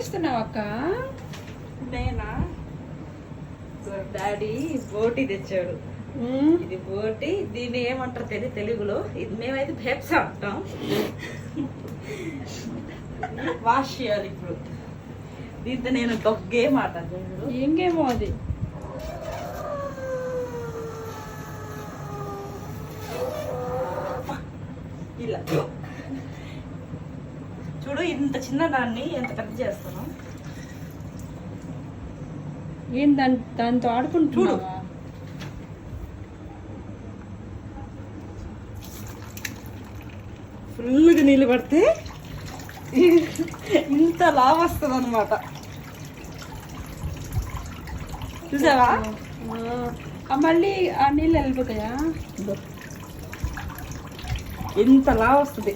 చేస్తున్నావు అక్క? నేనా? డాడీ బోటి తెచ్చాడు. ఇది బోటి, దీన్ని ఏమంటారు తెలియదు తెలుగులో. ఇది మేమైతే భేప్సా అంటాం. వాష్ చేయాలి ఇప్పుడు. దీంతో నేను గేమ్ ఆడతాను. ఏం గేమో అది? ఇలా చూడు, ఇంత చిన్న దాన్ని ఎంత పెద్ద చేస్తాను. ఏం దాంతో ఆడుకుంటున్నావా? ఫుల్గా నీళ్ళు పడితే ఇంత లావ్ వస్తుంది అనమాట. చూసావా? మళ్ళీ ఆ నీళ్ళు వెళ్ళిపోతాయా? ఇంత లావ్ వస్తుంది.